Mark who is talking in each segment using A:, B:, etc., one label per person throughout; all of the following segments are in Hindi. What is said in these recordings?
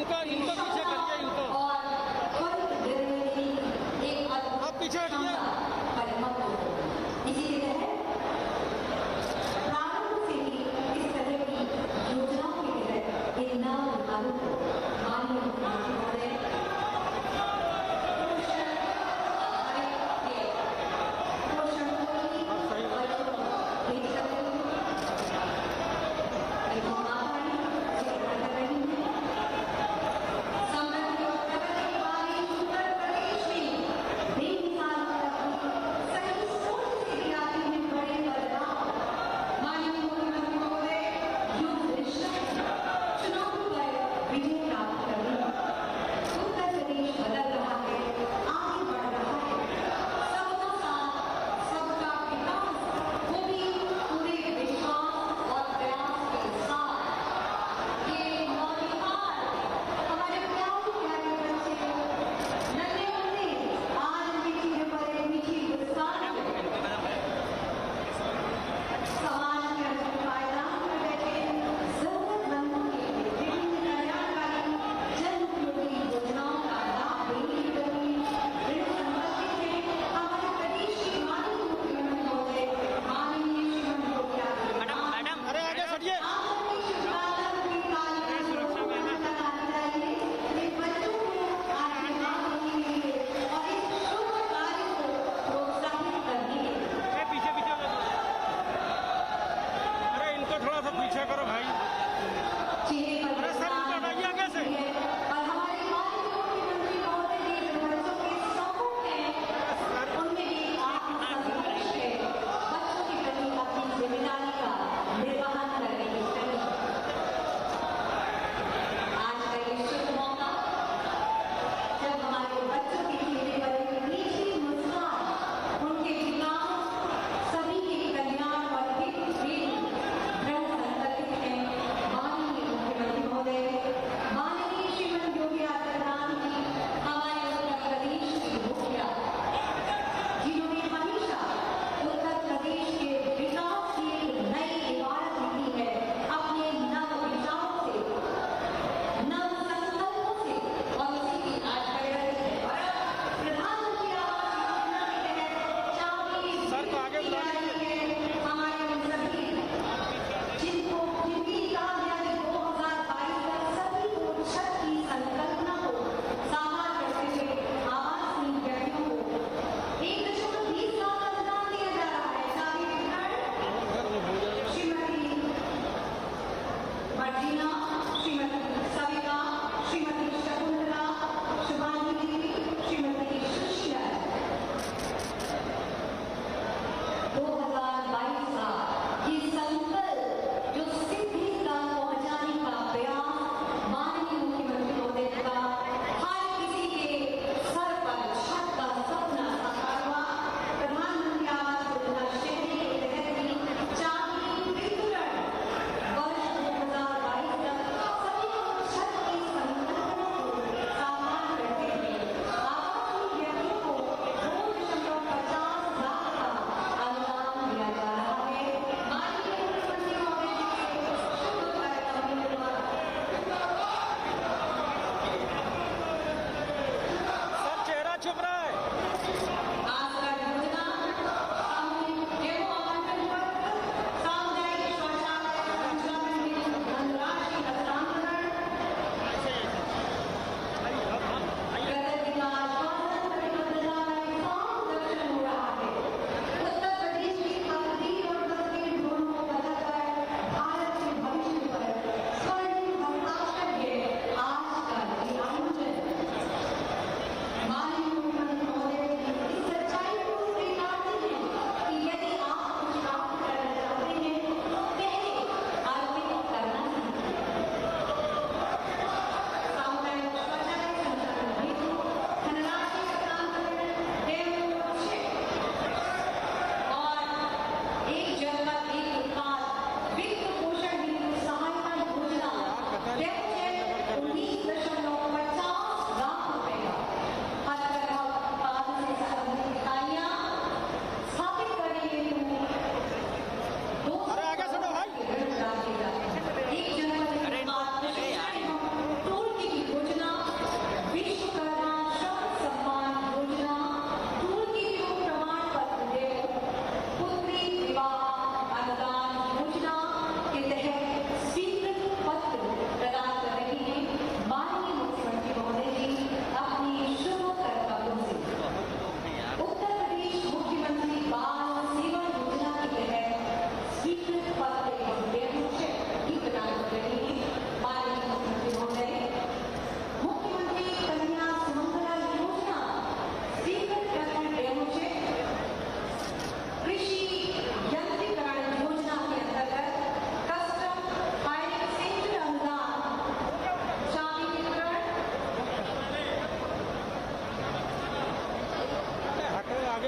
A: इनको इनको पीछे करिए, इनको आप पीछे हटिए।
B: इसी की तरह प्रारंभ से ही इस तरह की योजनाओं के तहत इन नव विभागों को माननीय मुख्यमंत्री महोदय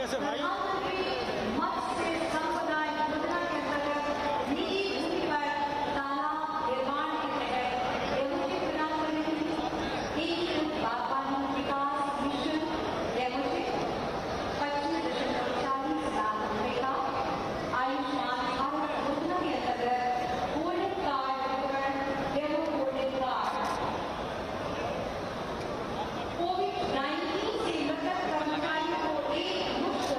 A: कैसे भाई?
B: प्रधानमंत्री मत्स्य संपदा योजना के अंतर्गत निजी भूमि पर तालाब निर्माण के तहत रेमोशे प्रदान करेगी। एक बागवानी विकास मिशन रेमोशे 25.40 लाख रुपए का। आयुष्मान भारत योजना के अंतर्गत गोल्डन कार्ड वितरण डेमो गोल्डन कार्ड। कोविड-19 से मृतक कर्मचारियों को एक मुफ्त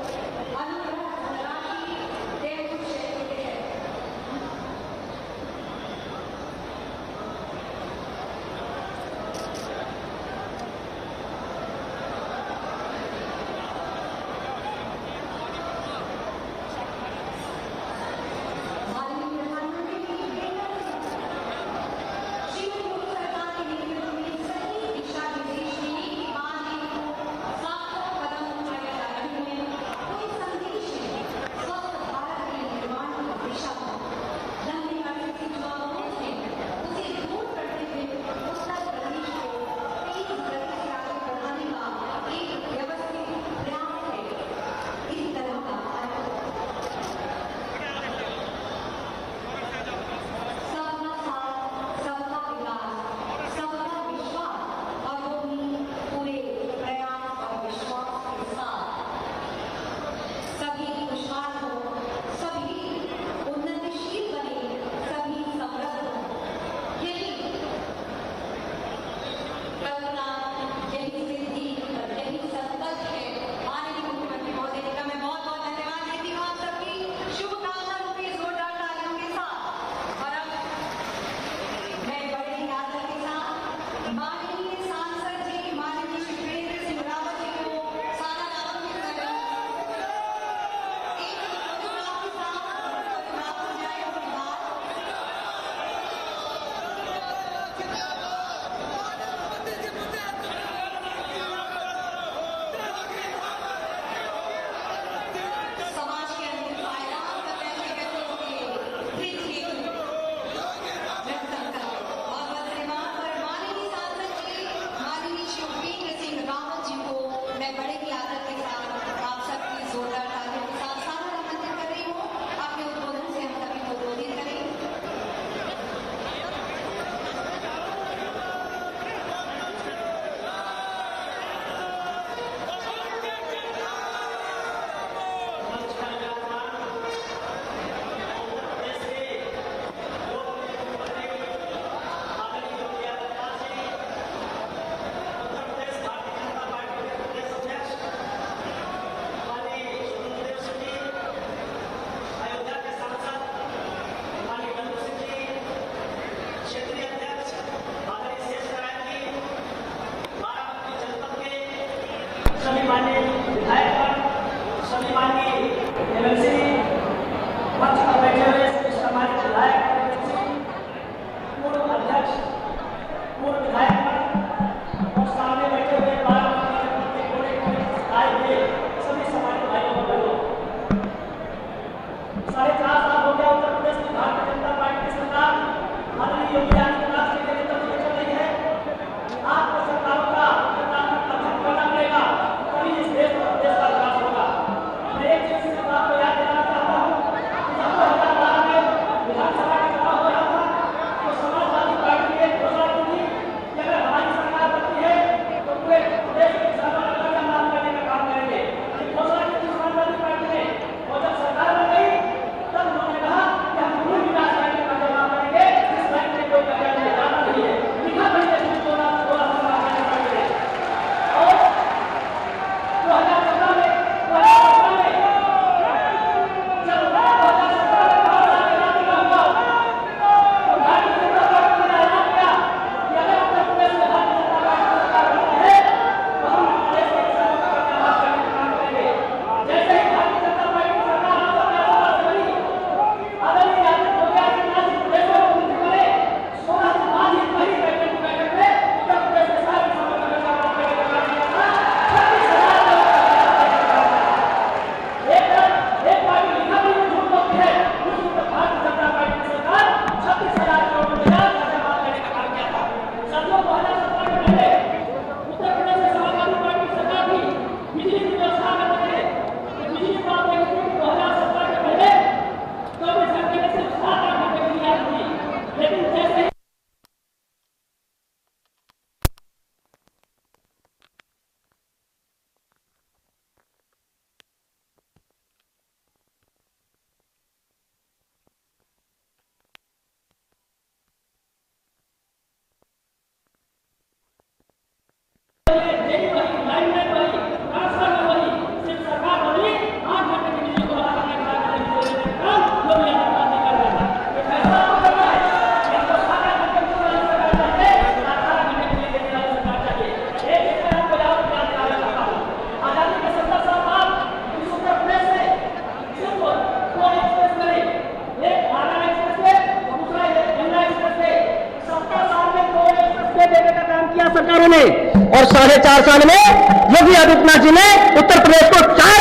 C: और 4.5 साल में योगी आदित्यनाथ जी ने उत्तर प्रदेश को 4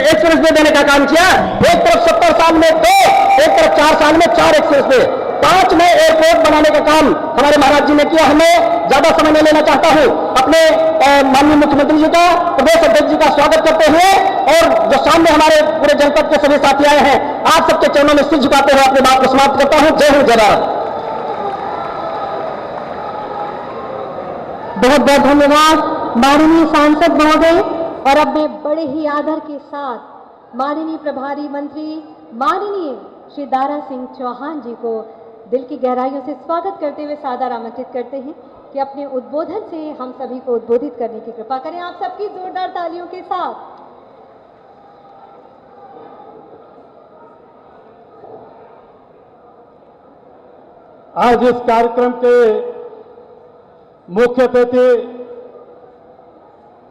C: एक्सप्रेस वे देने का काम किया। एक तरफ 70 साल में 2, एक तरफ 4 साल में 4 एक्सप्रेस वे, 5 नए एयरपोर्ट बनाने का काम हमारे महाराज जी ने किया। हमें ज्यादा समय नहीं लेना चाहता हूं, अपने माननीय मुख्यमंत्री जी का, प्रदेश अध्यक्ष जी का स्वागत करते हुए और जो सामने हमारे पूरे जनपद के सभी साथी आए हैं, आप सबके चरणों में सिर झुकाते हुए अपनी बात को समाप्त करता हूं। जय हिंद, जय भारत।
D: बहुत बहुत धन्यवाद माननीय सांसद महोदय। और अब मैं बड़े ही आदर के साथ माननीय प्रभारी मंत्री माननीय श्री दारा सिंह चौहान जी को दिल की गहराइयों से स्वागत करते हुए सादर आमंत्रित करते हैं कि अपने उद्बोधन से हम सभी को उद्बोधित करने की कृपा करें। आप सबकी जोरदार तालियों के साथ।
E: आज इस कार्यक्रम के मुख्य अतिथि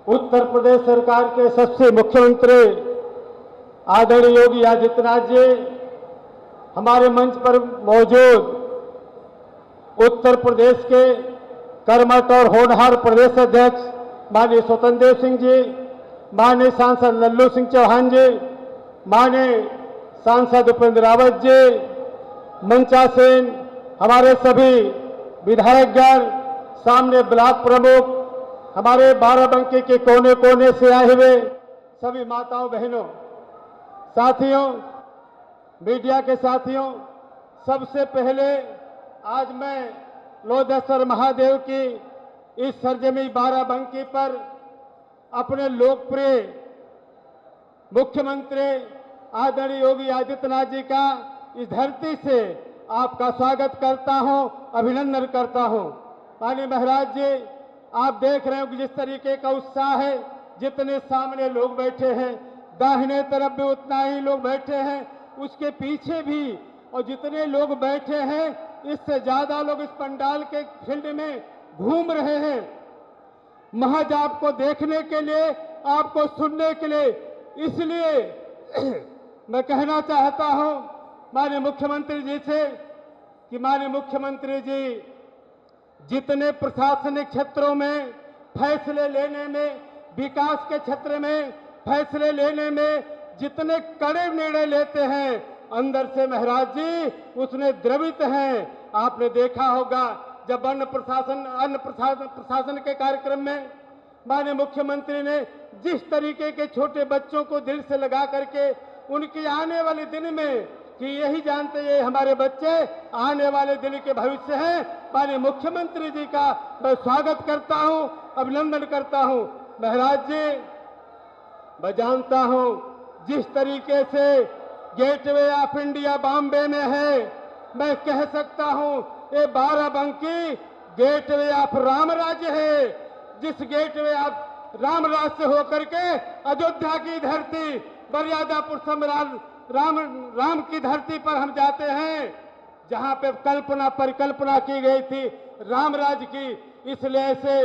E: उत्तर प्रदेश सरकार के यशस्वी मुख्यमंत्री आदरणीय योगी आदित्यनाथ जी, हमारे मंच पर मौजूद उत्तर प्रदेश के कर्मठ और होनहार प्रदेश अध्यक्ष माननीय स्वतंत्र देव सिंह जी, माननीय सांसद लल्लू सिंह चौहान जी, माननीय सांसद उपेंद्र रावत जी, मंचासीन हमारे सभी विधायकगण, सामने ब्लॉक प्रमुख, हमारे बाराबंकी के कोने कोने से आए हुए सभी माताओं बहनों, साथियों, मीडिया के साथियों, सबसे पहले आज मैं लोधेश्वर महादेव की इस सरजमी बाराबंकी पर अपने लोकप्रिय मुख्यमंत्री आदरणीय योगी आदित्यनाथ जी का इस धरती से आपका स्वागत करता हूं, अभिनंदन करता हूं। माननीय महाराज जी, आप देख रहे हो कि जिस तरीके का उत्साह है, जितने सामने लोग बैठे हैं, दाहिने तरफ भी उतना ही लोग बैठे हैं, उसके पीछे भी, और जितने लोग बैठे हैं इससे ज्यादा लोग इस पंडाल के फील्ड में घूम रहे हैं, महज आपको देखने के लिए, आपको सुनने के लिए। इसलिए मैं कहना चाहता हूं माननीय मुख्यमंत्री जी से कि माननीय मुख्यमंत्री जी, जितने प्रशासनिक क्षेत्रों में फैसले लेने में, विकास के क्षेत्र में फैसले लेने में जितने कड़े निर्णय लेते हैं, अंदर से महाराज जी उसने द्रवित हैं। आपने देखा होगा जब अन्न प्रशासन के कार्यक्रम में माननीय मुख्यमंत्री ने जिस तरीके के छोटे बच्चों को दिल से लगा करके उनकी आने वाले दिन में, कि यही जानते हैं हमारे बच्चे आने वाले दिन के भविष्य हैं, माननीय मुख्यमंत्री जी का मैं स्वागत करता हूं, अभिनंदन करता हूं। महाराज जी, मैं जानता हूं जिस तरीके से गेटवे ऑफ इंडिया बॉम्बे में है, मैं कह सकता हूं ये बाराबंकी गेटवे ऑफ राम राज्य है। जिस गेटवे ऑफ राम राज्य से होकर के अयोध्या की धरती, मर्यादा पुरुषोत्तम राम की धरती पर हम जाते हैं, जहां पे कल्पना परिकल्पना की गई थी राम राज्य की। इसलिए ऐसे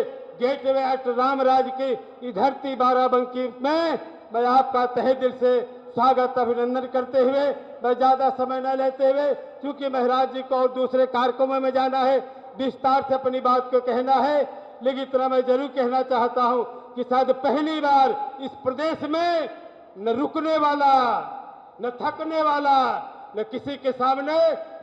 E: गेटवे ऑफ राम राज्य की धरती बाराबंकी में मैं आपका तहे दिल से स्वागत अभिनंदन करते हुए, मैं ज्यादा समय न लेते हुए, क्योंकि महाराज जी को और दूसरे कार्यक्रमों में जाना है, विस्तार से अपनी बात को कहना है, लेकिन इतना मैं जरूर कहना चाहता हूं कि शायद पहली बार इस प्रदेश में न रुकने वाला, न थकने वाला, न किसी के सामने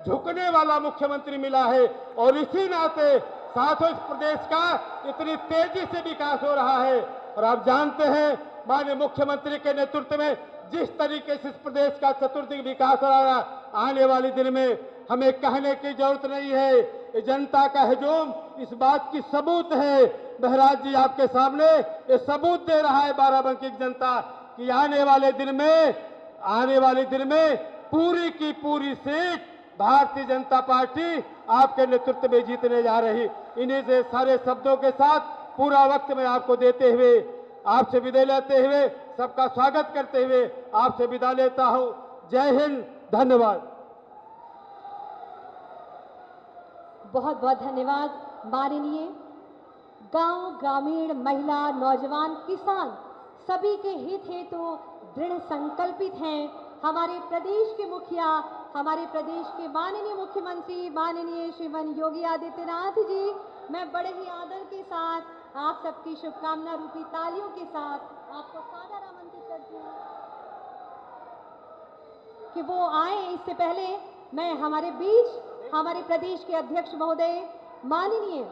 E: झुकने वाला मुख्यमंत्री मिला है। और इसी नाते साथों इस प्रदेश का इतनी तेजी से विकास हो रहा है। और आप जानते हैं माननीय मुख्यमंत्री के नेतृत्व में जिस तरीके से इस प्रदेश का चतुर्दिक विकास हो रहा है, आने वाले दिन में हमें कहने की जरूरत नहीं है, ये जनता का हुजूम इस बात की सबूत है। महाराज जी आपके सामने ये सबूत दे रहा है बाराबंकी की जनता कि आने वाले दिन में पूरी की पूरी सीट भारतीय जनता पार्टी आपके नेतृत्व में जीतने जा रही। इन्हीं से सारे शब्दों के साथ पूरा वक्त में आपको देते हुए, आपसे विदाई लेते हुए, सबका स्वागत करते हुए आपसे विदा लेता हूं। जय हिंद, धन्यवाद।
D: बहुत बहुत धन्यवाद माननीय। गांव, ग्रामीण, महिला, नौजवान, किसान सभी के हित हेतु दृढ़ संकल्पित हैं हमारे प्रदेश के मुखिया, हमारे प्रदेश के माननीय मुख्यमंत्री माननीय श्रीमान योगी आदित्यनाथ जी। मैं बड़े ही आदर के साथ आप सबकी शुभकामना रूपी तालियों के साथ आपको सादर आमंत्रित करती हूँ कि वो आए। इससे पहले मैं हमारे बीच हमारे प्रदेश के अध्यक्ष महोदय माननीय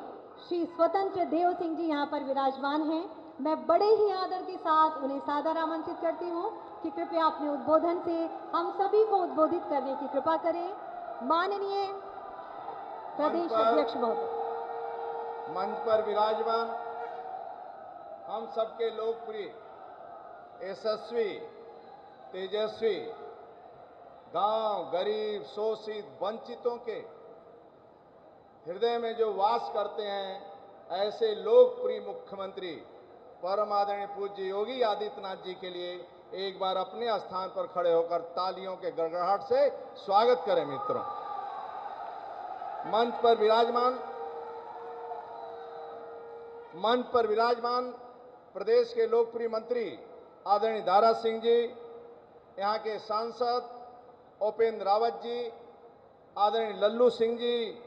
D: श्री स्वतंत्र देव सिंह जी यहाँ पर विराजमान हैं। मैं बड़े ही आदर के साथ उन्हें सादर आमंत्रित करती हूँ कि कृपया अपने उद्बोधन से हम सभी को उद्बोधित करने की कृपा करें। माननीय प्रदेश अध्यक्ष महोदय।
F: मंच पर विराजमान हम सबके लोकप्रिय, यशस्वी, तेजस्वी, गांव, गरीब, शोषित, वंचितों के हृदय में जो वास करते हैं, ऐसे लोकप्रिय मुख्यमंत्री परम आदरणीय पूज्य योगी आदित्यनाथ जी के लिए एक बार अपने स्थान पर खड़े होकर तालियों के गड़गड़ाहट से स्वागत करें। मित्रों, मंच पर विराजमान प्रदेश के लोकप्रिय मंत्री आदरणीय दारा सिंह जी, यहाँ के सांसद उपेंद्र रावत जी, आदरणीय लल्लू सिंह जी,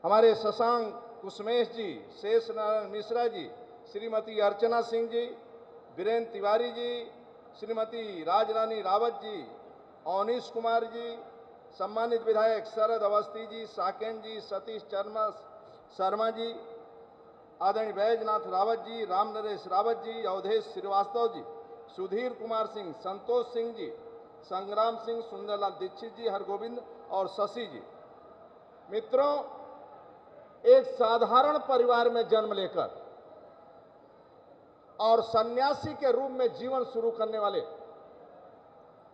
F: हमारे शशांक कुसमेश जी, शेष नारायण मिश्रा जी, श्रीमती अर्चना सिंह जी, वीरेंद्र तिवारी जी, श्रीमती राजरानी रावत जी, अवनीश कुमार जी, सम्मानित विधायक शरद अवस्थी जी, साकेन जी, सतीश शर्मा जी, आदरणीय बैजनाथ रावत जी, राम नरेश रावत जी, अवधेश श्रीवास्तव जी, सुधीर कुमार सिंह, संतोष सिंह जी, संग्राम सिंह, सुंदरलाल दीक्षित जी, हरगोविंद और शशि जी। मित्रों, एक साधारण परिवार में जन्म लेकर और सन्यासी के रूप में जीवन शुरू करने वाले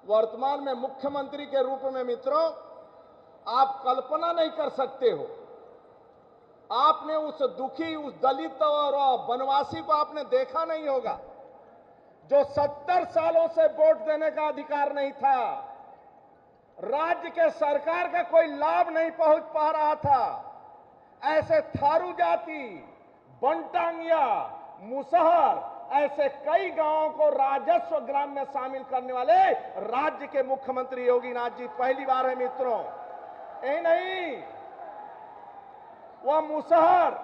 F: वर्तमान में मुख्यमंत्री के रूप में मित्रों, आप कल्पना नहीं कर सकते हो। आपने उस दुखी, उस दलित और वनवासी को आपने देखा नहीं होगा जो 70 सालों से वोट देने का अधिकार नहीं था, राज्य के सरकार का कोई लाभ नहीं पहुंच पा रहा था। ऐसे थारू जाति, बनटांगिया, मुसहर, ऐसे कई गांवों को राजस्व ग्राम में शामिल करने वाले राज्य के मुख्यमंत्री योगीनाथ जी पहली बार है। मित्रों, यही नहीं, वह मुसहर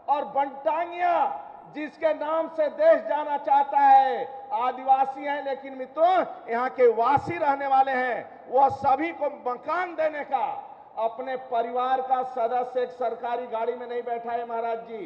F: और बनटांगिया जिसके नाम से देश जाना चाहता है, आदिवासी हैं लेकिन मित्रों यहाँ के वासी रहने वाले हैं, वह सभी को मकान देने का अपने परिवार का सदस्य एक सरकारी गाड़ी में नहीं बैठा है महाराज जी।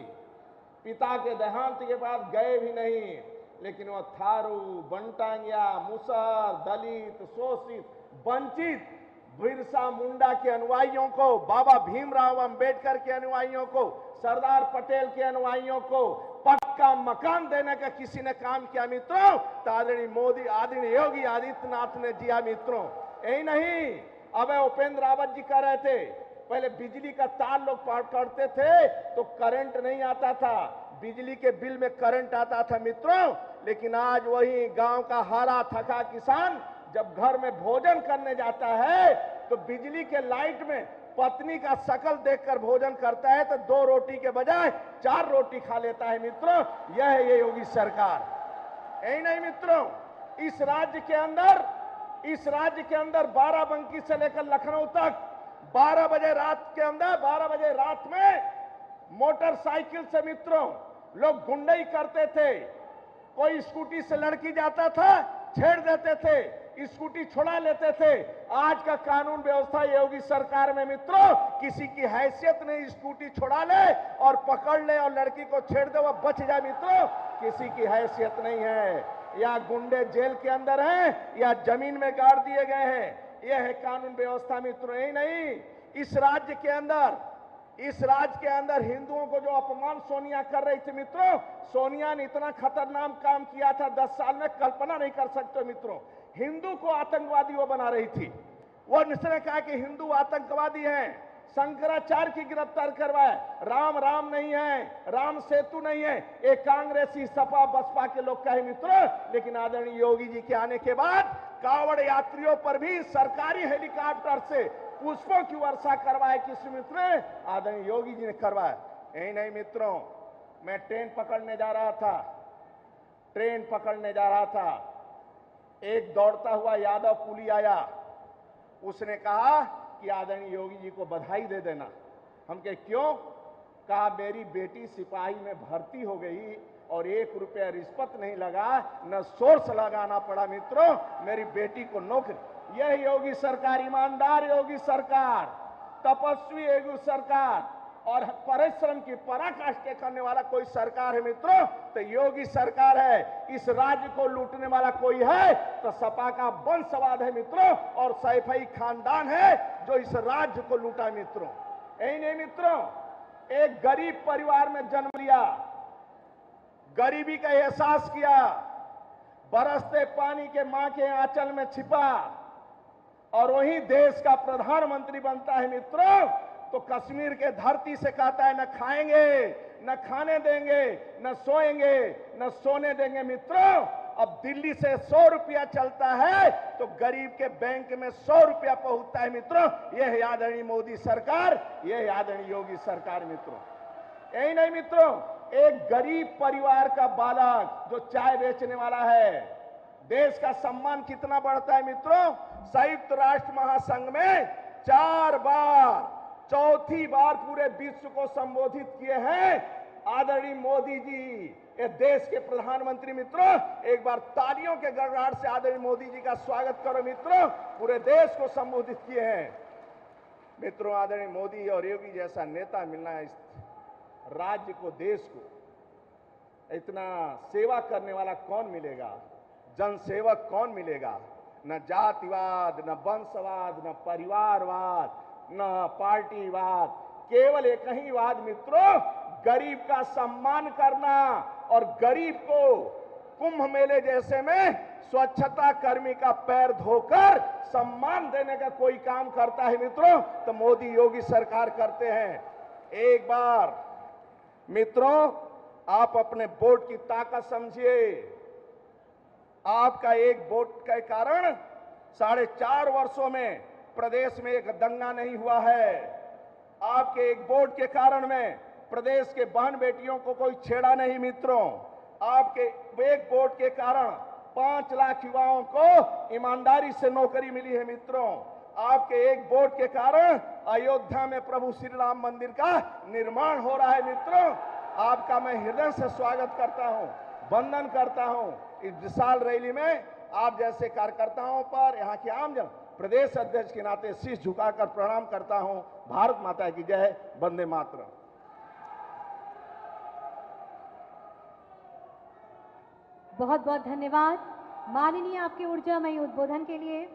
F: पिता के देहांत के बाद गए भी नहीं, लेकिन वह थारू, बनटांगिया, मुसहर, दलित, शोषित, वंचित, बिरसा मुंडा के अनुयायियों को, बाबा भीमराव अंबेडकर के अनुयायियों को, सरदार पटेल के अनुयायियों को पक्का मकान देने का किसी ने काम किया मित्रों, तो आदरणीय योगी आदित्यनाथ ने दिया। मित्रों, यही नहीं, अब उपेंद्र रावत जी कह रहे थे पहले बिजली का तार लोग काटते थे तो करंट नहीं आता था, बिजली के बिल में करंट आता था मित्रों, लेकिन आज वही गांव का हारा थका किसान जब घर में भोजन करने जाता है तो बिजली के लाइट में पत्नी का शकल देखकर भोजन करता है तो 2 रोटी के बजाय 4 रोटी खा लेता है। मित्रों, यह है ये योगी सरकार। यही नहीं मित्रों, इस राज्य के अंदर बाराबंकी से लेकर लखनऊ तक 12 बजे रात में मोटरसाइकिल से मित्रों लोग गुंडई करते थे। कोई स्कूटी से लड़की जाता था, छेड़ देते थे, स्कूटी छुड़ा लेते थे। आज का कानून व्यवस्था योगी सरकार में मित्रों किसी की हैसियत नहीं, स्कूटी छुड़ा ले और पकड़ ले और लड़की को छेड़ दे, वह बच जाए। मित्रों, किसी की हैसियत नहीं है, या गुंडे जेल के अंदर हैं या जमीन में गाड़ दिए गए हैं। यह है कानून व्यवस्था। मित्रों, यही नहीं, इस राज्य के अंदर हिंदुओं को जो अपमान सोनिया कर रही थी मित्रों, सोनिया ने इतना खतरनाक काम किया था 10 साल में, कल्पना नहीं कर सकते मित्रों। हिंदू को आतंकवादी वो बना रही थी। वो जिसने कहा कि हिंदू आतंकवादी हैं, शंकराचार्य की गिरफ्तार करवाए, राम नहीं है, राम सेतु नहीं है, एक कांग्रेसी सपा बसपा के लोग कहे मित्रों। लेकिन आदरणीय योगी जी के आने के बाद कांवड़ यात्रियों पर भी सरकारी हेलीकॉप्टर से पुष्पों की वर्षा करवाए किस मित्र? आदरणीय योगी जी ने करवाया। यही नहीं मित्रों, मैं ट्रेन पकड़ने जा रहा था, एक दौड़ता हुआ यादव कुली आया, उसने कहा कि आदरणीय योगी जी को बधाई दे देना। हम कहे क्यों? कहा मेरी बेटी सिपाही में भर्ती हो गई और 1 रुपया रिश्वत नहीं लगा, न सोर्स लगाना पड़ा मित्रों, मेरी बेटी को नौकरी। यह योगी सरकार, ईमानदार योगी सरकार, तपस्वी योगी सरकार और परिश्रम की पराकाष्ठा करने वाला कोई सरकार है मित्रों तो योगी सरकार है। इस राज्य को लूटने वाला कोई है तो सपा का वंशवाद है मित्रों, और सैफई खानदान है जो इस राज्य को लूटा मित्रों। यही नहीं मित्रों, एक गरीब परिवार में जन्म लिया, गरीबी का एहसास किया, बरसते पानी के मां के आंचल में छिपा और वही देश का प्रधानमंत्री बनता है मित्रों, तो कश्मीर के धरती से कहता है न खाएंगे, न खाने देंगे, न सोएंगे, न सोने देंगे मित्रों। अब दिल्ली से 100 रुपया चलता है तो गरीब के बैंक में 100 रुपया पहुंचता है मित्रों। यह आदरणीय मोदी सरकार, यह आदरणीय योगी सरकार मित्रों। यही नहीं मित्रों, एक गरीब परिवार का बालक जो चाय बेचने वाला है, देश का सम्मान कितना बढ़ता है मित्रों। संयुक्त राष्ट्र महासंघ में 4 बार, चौथी बार पूरे विश्व को संबोधित किए हैं आदरणीय मोदी जी, ये देश के प्रधानमंत्री मित्रों। एक बार तालियों के गड़गड़ाहट से आदरणीय मोदी जी का स्वागत करो मित्रों। पूरे देश को संबोधित किए हैं मित्रों। आदरणीय मोदी और योगी जैसा नेता मिलना इस राज्य को, देश को इतना सेवा करने वाला कौन मिलेगा, जनसेवक कौन मिलेगा। न जातिवाद, न वंशवाद, न परिवारवाद, न पार्टीवाद, केवल एक ही वाद मित्रों, गरीब का सम्मान करना और गरीब को कुंभ मेले जैसे में स्वच्छता कर्मी का पैर धोकर सम्मान देने का कोई काम करता है मित्रों तो मोदी योगी सरकार करते हैं। एक बार मित्रों आप अपने वोट की ताकत समझिए। आपका एक वोट के कारण 4.5 वर्षों में प्रदेश में एक दंगा नहीं हुआ है। आपके एक वोट के कारण में प्रदेश के बहन बेटियों को कोई छेड़ा नहीं मित्रों। आपके एक वोट के कारण 5 लाख युवाओं को ईमानदारी से नौकरी मिली है मित्रों। आपके एक वोट के कारण अयोध्या में प्रभु श्री राम मंदिर का निर्माण हो रहा है मित्रों। आपका मैं हृदय से स्वागत करता हूं, वंदन करता हूं। इस विशाल रैली में आप जैसे कार्यकर्ताओं पर यहां के आमजन, प्रदेश अध्यक्ष के नाते शीश झुकाकर प्रणाम करता हूं। भारत माता की जय, वंदे मातरम।
D: बहुत बहुत धन्यवाद माननीय आपके ऊर्जामयी उद्बोधन के लिए।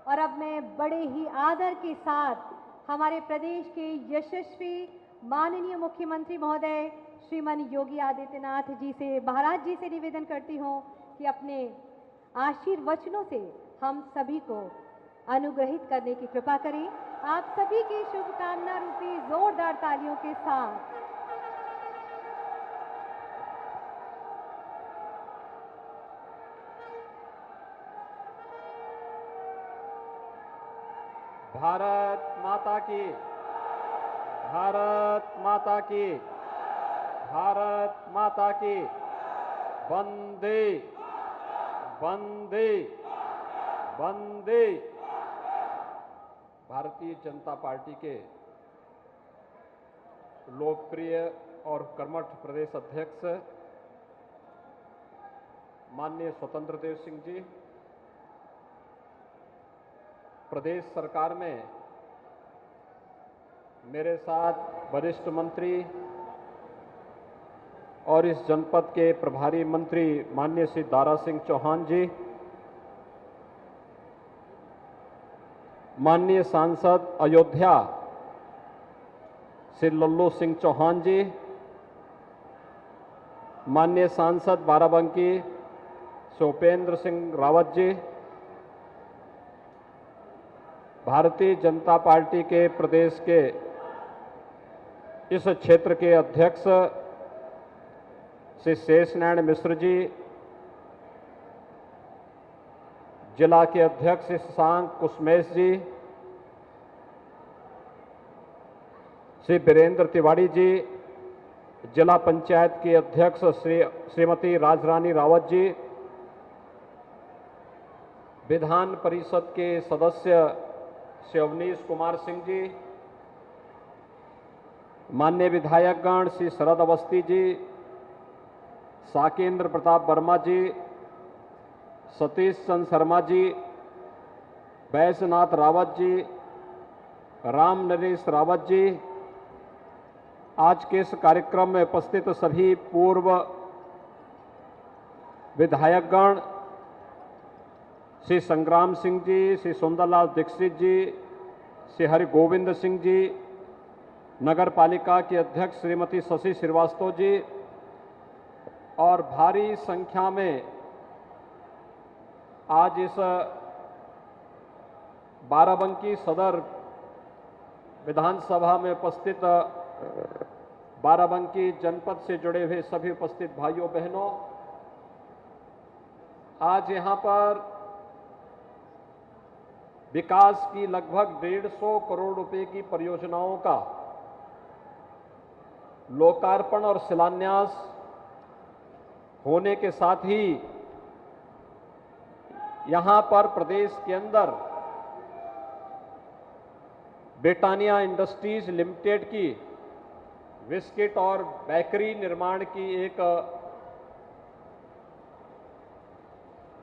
D: और अब मैं बड़े ही आदर के साथ हमारे प्रदेश के यशस्वी माननीय मुख्यमंत्री महोदय श्रीमान योगी आदित्यनाथ जी से, महाराज जी से निवेदन करती हूं कि अपने आशीर्वचनों से हम सभी को अनुग्रहित करने की कृपा करें। आप सभी की शुभकामना रूपी जोरदार तालियों के साथ
G: भारत माता की, भारत माता की, भारत माता की, वंदे वंदे वंदे। भारतीय जनता पार्टी के लोकप्रिय और कर्मठ प्रदेश अध्यक्ष माननीय स्वतंत्र देव सिंह जी, प्रदेश सरकार में मेरे साथ वरिष्ठ मंत्री और इस जनपद के प्रभारी मंत्री माननीय श्री दारा सिंह चौहान जी, माननीय सांसद अयोध्या श्री लल्लू सिंह चौहान जी, माननीय सांसद बाराबंकी श्री उपेंद्र सिंह रावत जी, भारतीय जनता पार्टी के प्रदेश के इस क्षेत्र के अध्यक्ष श्री शेषनारायण मिश्र जी, जिला के अध्यक्ष श्री शशांक कुसमेश जी, श्री वीरेंद्र तिवारी जी, जिला पंचायत की अध्यक्ष श्रीमती राजरानी रावत जी, विधान परिषद के सदस्य श्री अवनीश कुमार सिंह जी, माननीय विधायकगण श्री शरद अवस्थी जी, साकेंद्र प्रताप वर्मा जी, सतीश चंद्र शर्मा जी, बैजनाथ रावत जी, राम नरेश रावत जी, आज के इस कार्यक्रम में उपस्थित सभी पूर्व विधायकगण, श्री संग्राम सिंह जी, श्री सुंदरलाल दीक्षित जी, श्री हरि गोविंद सिंह जी, नगर पालिका की अध्यक्ष श्रीमती शशि श्रीवास्तव जी और भारी संख्या में आज इस बाराबंकी सदर विधानसभा में उपस्थित बाराबंकी जनपद से जुड़े हुए सभी उपस्थित भाइयों बहनों, आज यहां पर विकास की लगभग 150 करोड़ रुपए की परियोजनाओं का लोकार्पण और शिलान्यास होने के साथ ही यहां पर प्रदेश के अंदर ब्रिटानिया इंडस्ट्रीज लिमिटेड की बिस्किट और बेकरी निर्माण की एक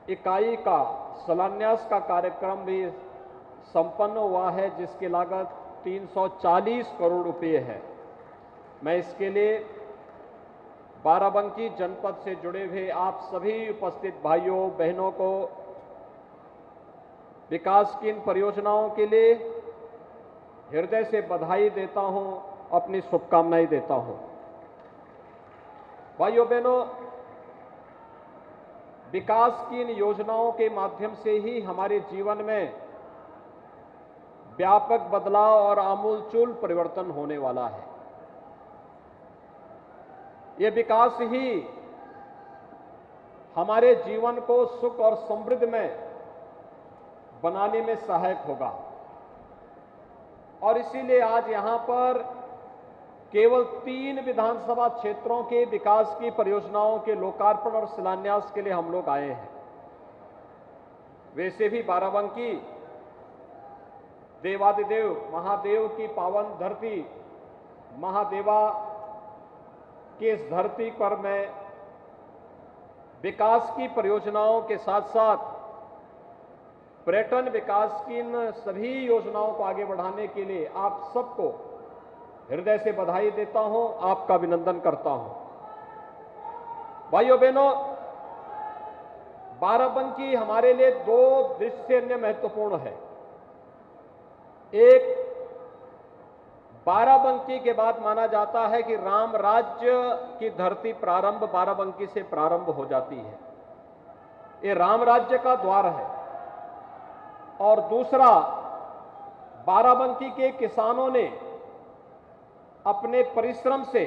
G: इकाई का शिलान्यास का कार्यक्रम भी संपन्न हुआ है, जिसकी लागत 340 करोड़ रुपए है। मैं इसके लिए बाराबंकी जनपद से जुड़े हुए आप सभी उपस्थित भाइयों बहनों को विकास की इन परियोजनाओं के लिए हृदय से बधाई देता हूं, अपनी शुभकामनाएं देता हूं। भाइयों बहनों, विकास की इन योजनाओं के माध्यम से ही हमारे जीवन में व्यापक बदलाव और आमूलचूल परिवर्तन होने वाला है। ये विकास ही हमारे जीवन को सुख और समृद्ध में बनाने में सहायक होगा और इसीलिए आज यहां पर केवल 3 विधानसभा क्षेत्रों के विकास की परियोजनाओं के लोकार्पण और शिलान्यास के लिए हम लोग आए हैं। वैसे भी बाराबंकी देवादिदेव महादेव की पावन धरती महादेवा की इस धरती पर मैं विकास की परियोजनाओं के साथ साथ पर्यटन विकास की इन सभी योजनाओं को आगे बढ़ाने के लिए आप सबको हृदय से बधाई देता हूं, आपका अभिनंदन करता हूं। भाइयों बहनों, बाराबंकी हमारे लिए 2 दृष्टि से अन्य महत्वपूर्ण है। एक, बाराबंकी के बाद माना जाता है कि राम राज्य की धरती प्रारंभ बाराबंकी से प्रारंभ हो जाती है। ये राम राज्य का द्वार है। और दूसरा, बाराबंकी के किसानों ने अपने परिश्रम से,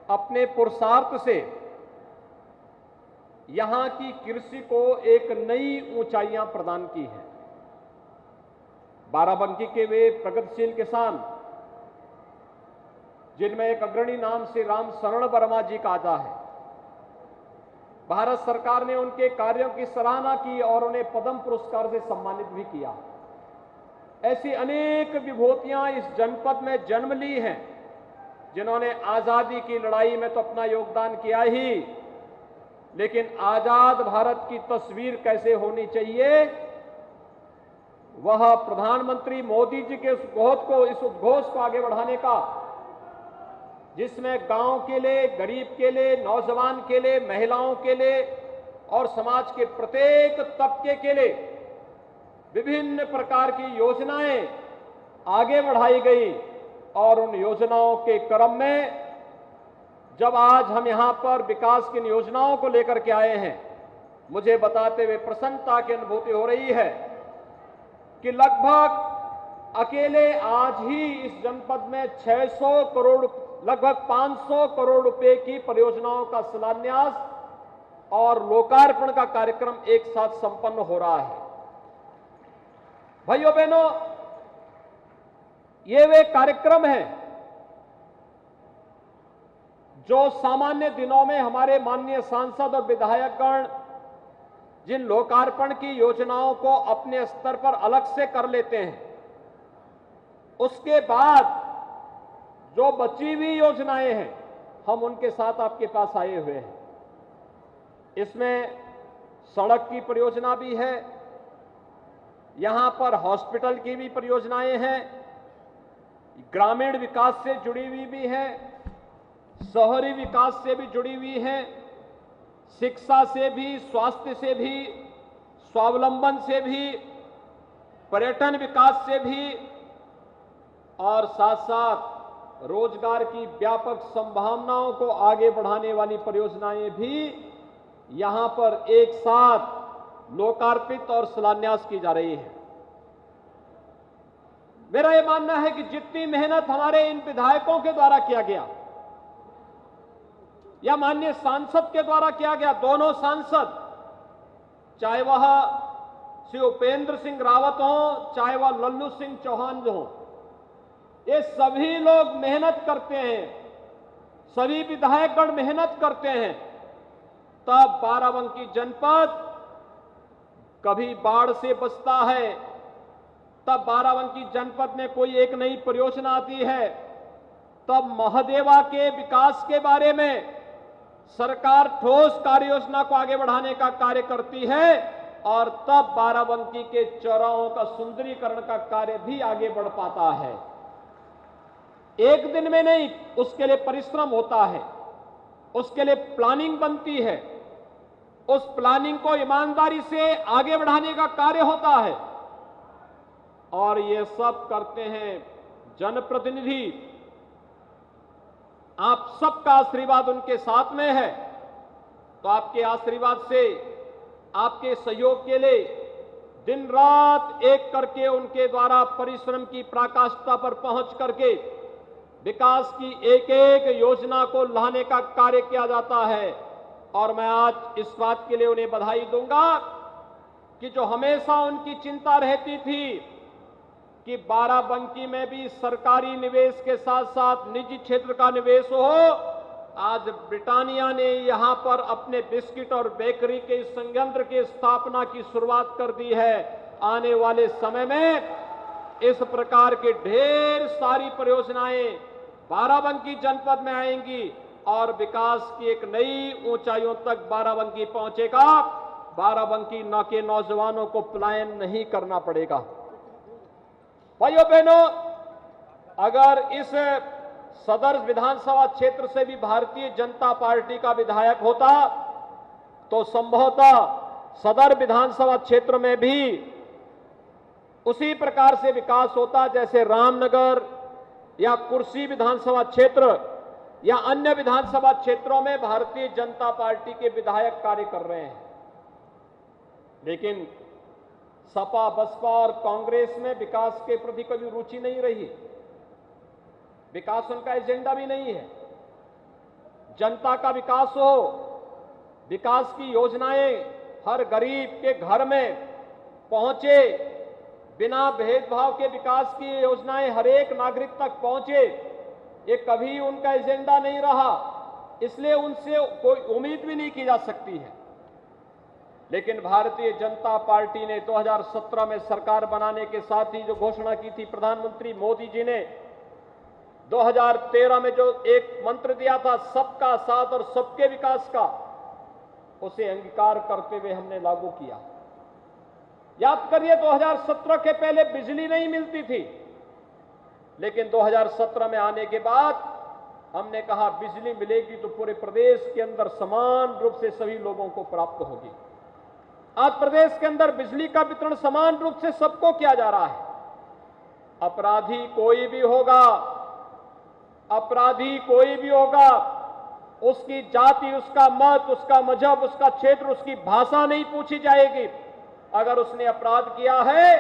G: अपने पुरुषार्थ से यहां की कृषि को एक नई ऊंचाइयां प्रदान की हैं। बाराबंकी के वे प्रगतिशील किसान, जिनमें एक अग्रणी नाम से राम शरण वर्मा जी का आता है, भारत सरकार ने उनके कार्यों की सराहना की और उन्हें पद्म पुरस्कार से सम्मानित भी किया। ऐसी अनेक विभूतियां इस जनपद में जन्म ली हैं, जिन्होंने आजादी की लड़ाई में तो अपना योगदान किया ही, लेकिन आजाद भारत की तस्वीर कैसे होनी चाहिए, वह प्रधानमंत्री मोदी जी के इस उद्घोष को आगे बढ़ाने का, जिसमें गांव के लिए, गरीब के लिए, नौजवान के लिए, महिलाओं के लिए और समाज के प्रत्येक तबके के लिए विभिन्न प्रकार की योजनाएं आगे बढ़ाई गई। और उन योजनाओं के क्रम में जब आज हम यहां पर विकास की योजनाओं को लेकर के आए हैं, मुझे बताते हुए प्रसन्नता की अनुभूति हो रही है कि लगभग अकेले आज ही इस जनपद में 600 करोड़, लगभग 500 करोड़ रुपए की परियोजनाओं का शिलान्यास और लोकार्पण का कार्यक्रम एक साथ संपन्न हो रहा है। भाइयों बहनों, ये वे कार्यक्रम हैं जो सामान्य दिनों में हमारे माननीय सांसद और विधायकगण जिन लोकार्पण की योजनाओं को अपने स्तर पर अलग से कर लेते हैं, उसके बाद जो बची हुई योजनाएं हैं हम उनके साथ आपके पास आए हुए हैं। इसमें सड़क की परियोजना भी है, यहां पर हॉस्पिटल की भी परियोजनाएं हैं, ग्रामीण विकास से जुड़ी हुई भी है, शहरी विकास से भी जुड़ी हुई है, शिक्षा से भी, स्वास्थ्य से भी, स्वावलंबन से भी, पर्यटन विकास से भी और साथ साथ रोजगार की व्यापक संभावनाओं को आगे बढ़ाने वाली परियोजनाएं भी यहां पर एक साथ लोकार्पित और शिलान्यास की जा रही है। मेरा यह मानना है कि जितनी मेहनत हमारे इन विधायकों के द्वारा किया गया या माननीय सांसद के द्वारा किया गया, दोनों सांसद, चाहे वह श्री उपेंद्र सिंह रावत हो, चाहे वह लल्लू सिंह चौहान जो हो, ये सभी लोग मेहनत करते हैं, सभी विधायकगण मेहनत करते हैं, तब बाराबंकी जनपद कभी बाढ़ से बचता है, तब बाराबंकी जनपद में कोई एक नई परियोजना आती है, तब महादेवा के विकास के बारे में सरकार ठोस कार्य योजना को आगे बढ़ाने का कार्य करती है और तब बाराबंकी के चौराहों का सुंदरीकरण का कार्य भी आगे बढ़ पाता है। एक दिन में नहीं, उसके लिए परिश्रम होता है, उसके लिए प्लानिंग बनती है, उस प्लानिंग को ईमानदारी से आगे बढ़ाने का कार्य होता है और ये सब करते हैं जनप्रतिनिधि। आप सबका आशीर्वाद उनके साथ में है, तो आपके आशीर्वाद से, आपके सहयोग के लिए दिन रात एक करके उनके द्वारा परिश्रम की पराकाष्ठा पर पहुंच करके विकास की एक एक योजना को लाने का कार्य किया जाता है। और मैं आज इस बात के लिए उन्हें बधाई दूंगा कि जो हमेशा उनकी चिंता रहती थी कि बाराबंकी में भी सरकारी निवेश के साथ साथ निजी क्षेत्र का निवेश हो, आज ब्रिटानिया ने यहां पर अपने बिस्किट और बेकरी के संयंत्र की स्थापना की शुरुआत कर दी है। आने वाले समय में इस प्रकार के ढेर सारी परियोजनाएं बाराबंकी जनपद में आएंगी और विकास की एक नई ऊंचाइयों तक बाराबंकी पहुंचेगा। बाराबंकी के नौजवानों को पलायन नहीं करना पड़ेगा। भाइयों बहनों, अगर इस सदर विधानसभा क्षेत्र से भी भारतीय जनता पार्टी का विधायक होता तो संभवतः सदर विधानसभा क्षेत्र में भी उसी प्रकार से विकास होता जैसे रामनगर या कुर्सी विधानसभा क्षेत्र या अन्य विधानसभा क्षेत्रों में भारतीय जनता पार्टी के विधायक कार्य कर रहे हैं। लेकिन सपा, बसपा और कांग्रेस में विकास के प्रति कभी रुचि नहीं रही, विकास उनका एजेंडा भी नहीं है। जनता का विकास हो, विकास की योजनाएं हर गरीब के घर में पहुंचे, बिना भेदभाव के विकास की योजनाएं हर एक नागरिक तक पहुंचे, ये कभी उनका एजेंडा नहीं रहा। इसलिए उनसे कोई उम्मीद भी नहीं की जा सकती है। लेकिन भारतीय जनता पार्टी ने 2017 में सरकार बनाने के साथ ही जो घोषणा की थी प्रधानमंत्री मोदी जी ने, 2013 में जो एक मंत्र दिया था सबका साथ और सबके विकास का, उसे अंगीकार करते हुए हमने लागू किया। याद करिए 2017 के पहले बिजली नहीं मिलती थी, लेकिन 2017 में आने के बाद हमने कहा बिजली मिलेगी तो पूरे प्रदेश के अंदर समान रूप से सभी लोगों को प्राप्त होगी। आज प्रदेश के अंदर बिजली का वितरण समान रूप से सबको किया जा रहा है। अपराधी कोई भी होगा, अपराधी कोई भी होगा, उसकी जाति, उसका मत, उसका मजहब, उसका क्षेत्र, उसकी भाषा नहीं पूछी जाएगी। अगर उसने अपराध किया है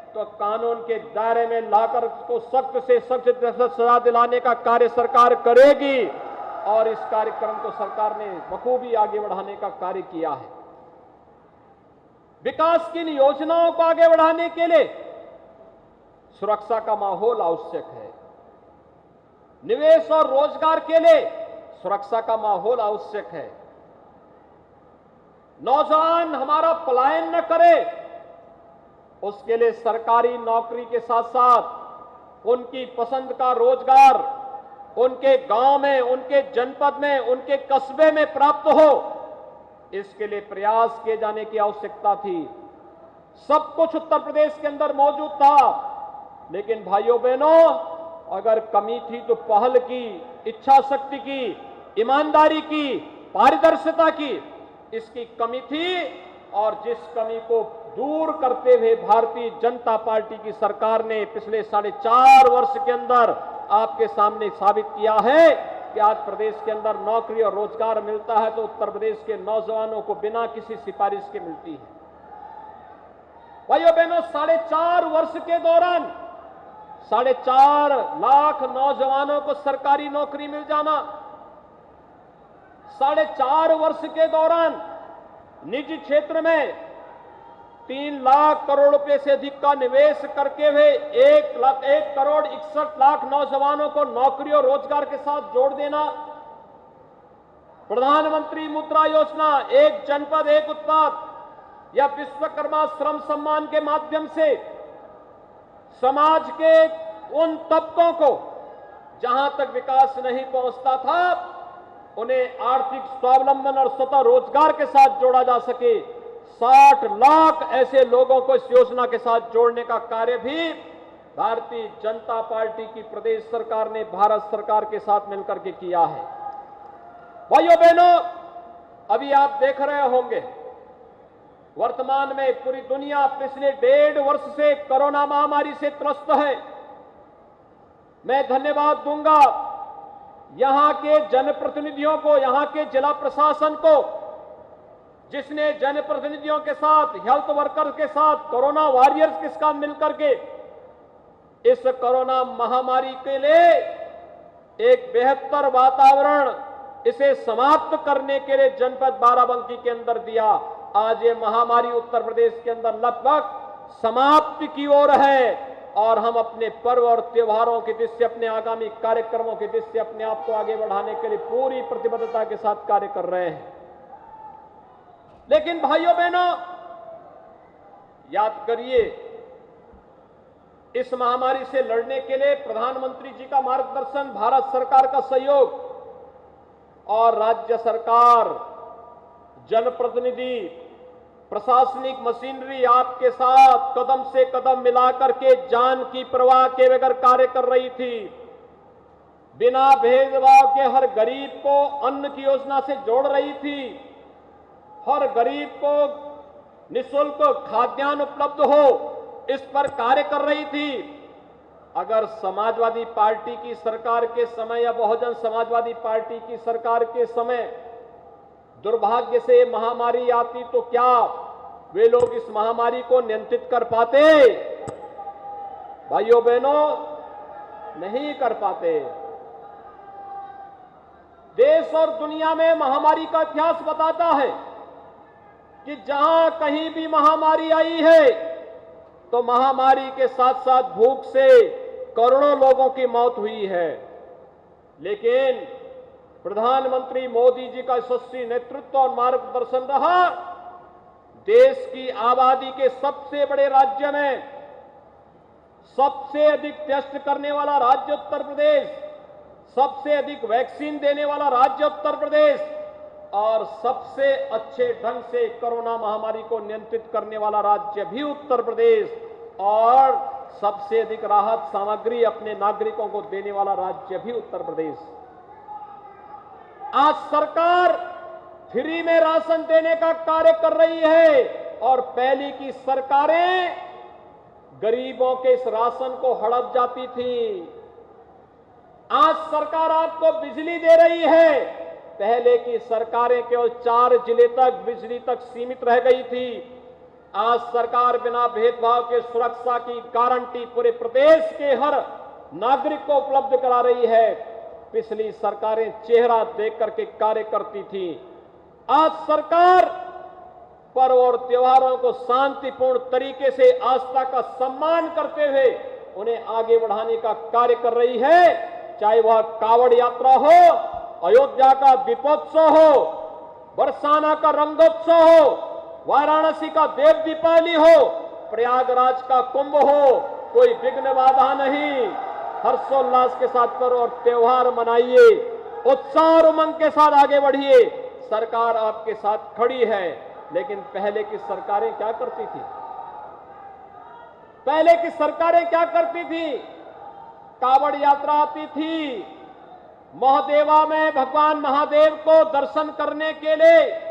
G: तो कानून के दायरे में लाकर उसको सख्त से सख्त सजा दिलाने का कार्य सरकार करेगी और इस कार्यक्रम को सरकार ने बखूबी आगे बढ़ाने का कार्य किया है। विकास की योजनाओं को आगे बढ़ाने के लिए सुरक्षा का माहौल आवश्यक है। निवेश और रोजगार के लिए सुरक्षा का माहौल आवश्यक है। नौजवान हमारा पलायन न करे, उसके लिए सरकारी नौकरी के साथ साथ उनकी पसंद का रोजगार उनके गांव में, उनके जनपद में, उनके कस्बे में प्राप्त हो, इसके लिए प्रयास किए जाने की आवश्यकता थी। सब कुछ उत्तर प्रदेश के अंदर मौजूद था, लेकिन भाइयों बहनों, अगर कमी थी तो पहल की, इच्छा शक्ति की, ईमानदारी की, पारदर्शिता की, इसकी कमी थी। और जिस कमी को दूर करते हुए भारतीय जनता पार्टी की सरकार ने पिछले 4.5 वर्ष के अंदर आपके सामने साबित किया है कि आज प्रदेश के अंदर नौकरी और रोजगार मिलता है तो उत्तर प्रदेश के नौजवानों को बिना किसी सिफारिश के मिलती है। भाइयों बहनों, 4.5 वर्ष के दौरान 4.5 लाख नौजवानों को सरकारी नौकरी मिल जाना, 4.5 वर्ष के दौरान निजी क्षेत्र में 3 लाख करोड़ रुपए से अधिक का निवेश करके हुए 1 करोड़ 61 लाख नौजवानों को नौकरी और रोजगार के साथ जोड़ देना, प्रधानमंत्री मुद्रा योजना, एक जनपद एक उत्पाद या विश्वकर्मा श्रम सम्मान के माध्यम से समाज के उन तबकों को जहां तक विकास नहीं पहुंचता था उन्हें आर्थिक स्वावलंबन और स्वतः रोजगार के साथ जोड़ा जा सके। 60 लाख ऐसे लोगों को इस योजना के साथ जोड़ने का कार्य भी भारतीय जनता पार्टी की प्रदेश सरकार ने भारत सरकार के साथ मिलकर के किया है। भाइयों बहनों, अभी आप देख रहे होंगे वर्तमान में पूरी दुनिया पिछले 1.5 वर्ष से कोरोना महामारी से त्रस्त है। मैं धन्यवाद दूंगा यहां के जनप्रतिनिधियों को, यहां के जिला प्रशासन को, जिसने जनप्रतिनिधियों के साथ, हेल्थ वर्कर्स के साथ, कोरोना वॉरियर्स के साथ मिलकर के इस कोरोना महामारी के लिए एक बेहतर वातावरण, इसे समाप्त करने के लिए जनपद बाराबंकी के अंदर दिया। आज ये महामारी उत्तर प्रदेश के अंदर लगभग समाप्ति की ओर है और हम अपने पर्व और त्योहारों की दृष्टि, अपने आगामी कार्यक्रमों की दृष्टि अपने आप को आगे बढ़ाने के लिए पूरी प्रतिबद्धता के साथ कार्य कर रहे हैं। लेकिन भाइयों बहनों, याद करिए, इस महामारी से लड़ने के लिए प्रधानमंत्री जी का मार्गदर्शन, भारत सरकार का सहयोग और राज्य सरकार, जनप्रतिनिधि, प्रशासनिक मशीनरी आपके साथ कदम से कदम मिलाकर के जान की परवाह के बगैर कार्य कर रही थी। बिना भेदभाव के हर गरीब को अन्न की योजना से जोड़ रही थी, हर गरीब को निःशुल्क खाद्यान्न उपलब्ध हो, इस पर कार्य कर रही थी। अगर समाजवादी पार्टी की सरकार के समय या बहुजन समाजवादी पार्टी की सरकार के समय दुर्भाग्य से महामारी आती तो क्या वे लोग इस महामारी को नियंत्रित कर पाते? भाइयों बहनों, नहीं कर पाते। देश और दुनिया में महामारी का इतिहास बताता है कि जहां कहीं भी महामारी आई है तो महामारी के साथ साथ भूख से करोड़ों लोगों की मौत हुई है। लेकिन प्रधानमंत्री मोदी जी का यशस्वी नेतृत्व और मार्गदर्शन रहा। देश की आबादी के सबसे बड़े राज्य में सबसे अधिक टेस्ट करने वाला राज्य उत्तर प्रदेश, सबसे अधिक वैक्सीन देने वाला राज्य उत्तर प्रदेश और सबसे अच्छे ढंग से कोरोना महामारी को नियंत्रित करने वाला राज्य भी उत्तर प्रदेश और सबसे अधिक राहत सामग्री अपने नागरिकों को देने वाला राज्य भी उत्तर प्रदेश। आज सरकार फ्री में राशन देने का कार्य कर रही है और पहले की सरकारें गरीबों के इस राशन को हड़प जाती थी। आज सरकार आपको बिजली दे रही है, पहले की सरकारें केवल 4 जिले तक बिजली तक सीमित रह गई थी। आज सरकार बिना भेदभाव के सुरक्षा की गारंटी पूरे प्रदेश के हर नागरिक को उपलब्ध करा रही है। पिछली सरकारें चेहरा देख करके कार्य करती थी। आज सरकार पर्व और त्योहारों को शांतिपूर्ण तरीके से आस्था का सम्मान करते हुए उन्हें आगे बढ़ाने का कार्य कर रही है। चाहे वह कावड़ यात्रा हो, अयोध्या का दीपोत्सव हो, बरसाना का रंगोत्सव हो, वाराणसी का देव दीपावली हो, प्रयागराज का कुंभ हो, कोई विघ्न बाधा नहीं। हर्षोल्लास के साथ पर्व और त्योहार मनाइए, उत्साह और उमंग के साथ आगे बढ़िए। सरकार आपके साथ खड़ी है। लेकिन पहले की सरकारें क्या करती थी? पहले की सरकारें क्या करती थी? कावड़ यात्रा आती थी, महादेवा में भगवान महादेव को दर्शन करने के लिए,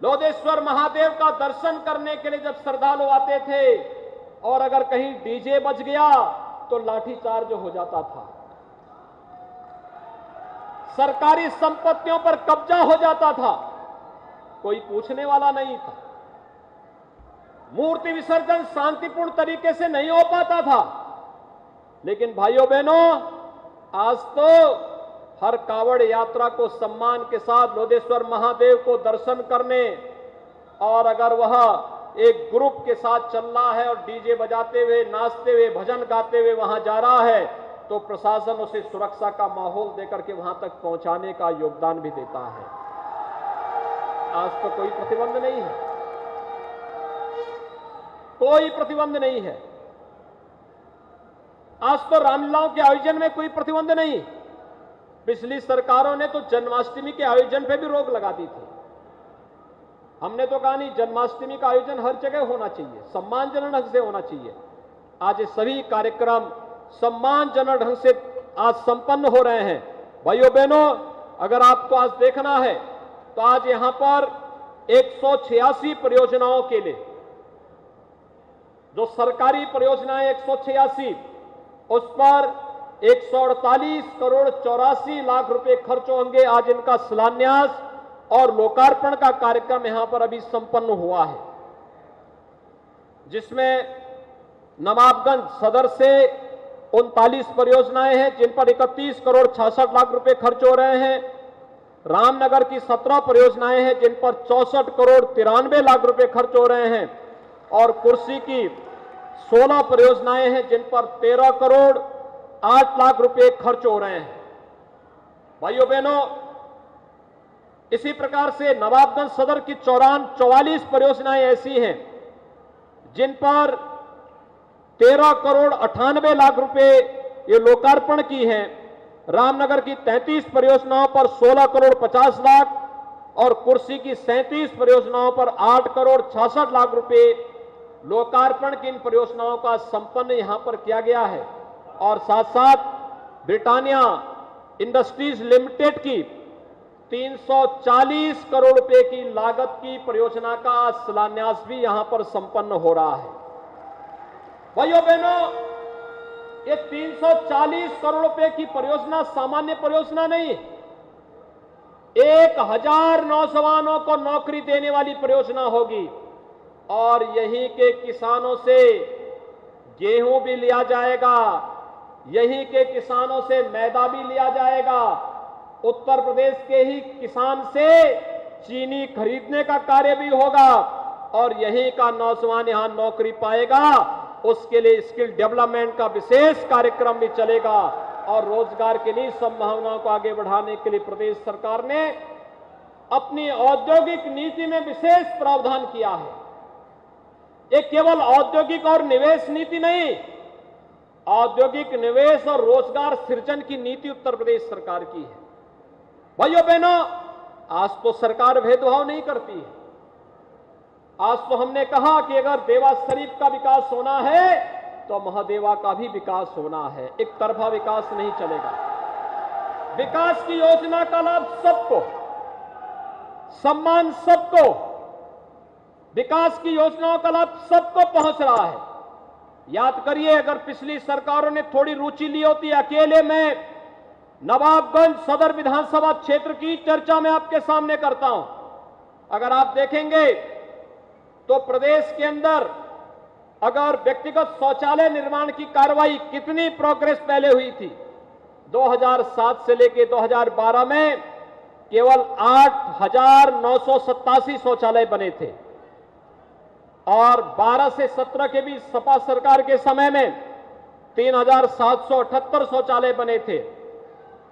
G: लोधेश्वर महादेव का दर्शन करने के लिए जब श्रद्धालु आते थे और अगर कहीं डीजे बज गया तो लाठीचार्ज हो जाता था, सरकारी संपत्तियों पर कब्जा हो जाता था, कोई पूछने वाला नहीं था। मूर्ति विसर्जन शांतिपूर्ण तरीके से नहीं हो पाता था। लेकिन भाइयों बहनों, आज तो हर कावड़ यात्रा को सम्मान के साथ लोधेश्वर महादेव को दर्शन करने, और अगर वह एक ग्रुप के साथ चल रहा है और डीजे बजाते हुए, नाचते हुए, भजन गाते हुए वहां जा रहा है, तो प्रशासन उसे सुरक्षा का माहौल देकर के वहां तक पहुंचाने का योगदान भी देता है। आज तो कोई प्रतिबंध नहीं है, कोई प्रतिबंध नहीं है। आज तो रामलीलाओं के आयोजन में कोई प्रतिबंध नहीं। पिछली सरकारों ने तो जन्माष्टमी के आयोजन पे भी रोक लगा दी थी। हमने तो कहा नहीं, जन्माष्टमी का आयोजन हर जगह होना चाहिए, सम्मानजनक ढंग से होना चाहिए। आज ये सभी कार्यक्रम सम्मानजनक ढंग से आज संपन्न हो रहे हैं। भाइयों बहनों, अगर आपको आज देखना है तो आज यहां पर 186 परियोजनाओं के लिए, जो सरकारी परियोजनाएं 186, उस पर 148 करोड़ 84 लाख रुपए खर्च होंगे। आज इनका शिलान्यास और लोकार्पण का कार्यक्रम यहां पर अभी संपन्न हुआ है, जिसमें नवाबगंज सदर से 39 परियोजनाएं हैं जिन पर 31 करोड़ 66 लाख रुपए खर्च हो रहे हैं। रामनगर की 17 परियोजनाएं हैं जिन पर 64 करोड़ 93 लाख रुपए खर्च हो रहे हैं, और कुर्सी की 16 परियोजनाएं हैं जिन पर 13 करोड़ 8 लाख रुपए खर्च हो रहे हैं। भाइयों बहनों, इसी प्रकार से नवाबगंज सदर की 44 परियोजनाएं ऐसी हैं जिन पर 13 करोड़ 98 लाख रुपए ये लोकार्पण की हैं। रामनगर की 33 परियोजनाओं पर 16 करोड़ 50 लाख और कुर्सी की 37 परियोजनाओं पर 8 करोड़ 66 लाख रुपए लोकार्पण की इन परियोजनाओं का संपन्न यहां पर किया गया है। और साथ साथ ब्रिटानिया इंडस्ट्रीज लिमिटेड की 340 करोड़ रुपए की लागत की परियोजना का शिलान्यास भी यहां पर संपन्न हो रहा है। भाइयों बहनों, ये 340 करोड़ रुपए की परियोजना सामान्य परियोजना नहीं, 1000 नौजवानों को नौकरी देने वाली परियोजना होगी। और यहीं के किसानों से गेहूं भी लिया जाएगा, यहीं के किसानों से मैदा भी लिया जाएगा, उत्तर प्रदेश के ही किसान से चीनी खरीदने का कार्य भी होगा, और यहीं का नौजवान यहां नौकरी पाएगा। उसके लिए स्किल डेवलपमेंट का विशेष कार्यक्रम भी चलेगा, और रोजगार की नई संभावनाओं को आगे बढ़ाने के लिए प्रदेश सरकार ने अपनी औद्योगिक नीति में विशेष प्रावधान किया है। ये केवल औद्योगिक और निवेश नीति नहीं, औद्योगिक निवेश और रोजगार सृजन की नीति उत्तर प्रदेश सरकार की है। भाइयों बहनों, आज तो सरकार भेदभाव नहीं करती है। आज तो हमने कहा कि अगर देवास शरीफ का विकास होना है तो महादेवा का भी विकास होना है, एक तरफा विकास नहीं चलेगा। विकास की योजना का लाभ सबको, सम्मान सबको, विकास की योजनाओं का लाभ सबको पहुंच रहा है। याद करिए, अगर पिछली सरकारों ने थोड़ी रुचि ली होती, अकेले में नवाबगंज सदर विधानसभा क्षेत्र की चर्चा मैं आपके सामने करता हूं, अगर आप देखेंगे तो प्रदेश के अंदर अगर व्यक्तिगत शौचालय निर्माण की कार्रवाई कितनी प्रोग्रेस पहले हुई थी, 2007 से लेकर 2012 में केवल 8,987 शौचालय बने थे, और 12 से 17 के बीच सपा सरकार के समय में 3,778 शौचालय बने थे।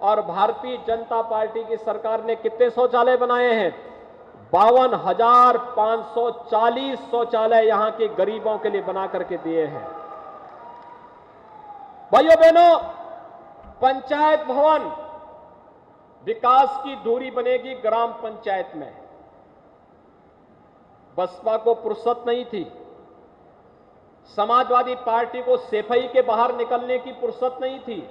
G: और भारतीय जनता पार्टी की सरकार ने कितने शौचालय बनाए हैं? 52,540 शौचालय यहां के गरीबों के लिए बना करके दिए हैं। भाइयों बहनों, पंचायत भवन विकास की धुरी बनेगी ग्राम पंचायत में। बसपा को फुर्सत नहीं थी, समाजवादी पार्टी को सेफई के बाहर निकलने की फुर्सत नहीं थी,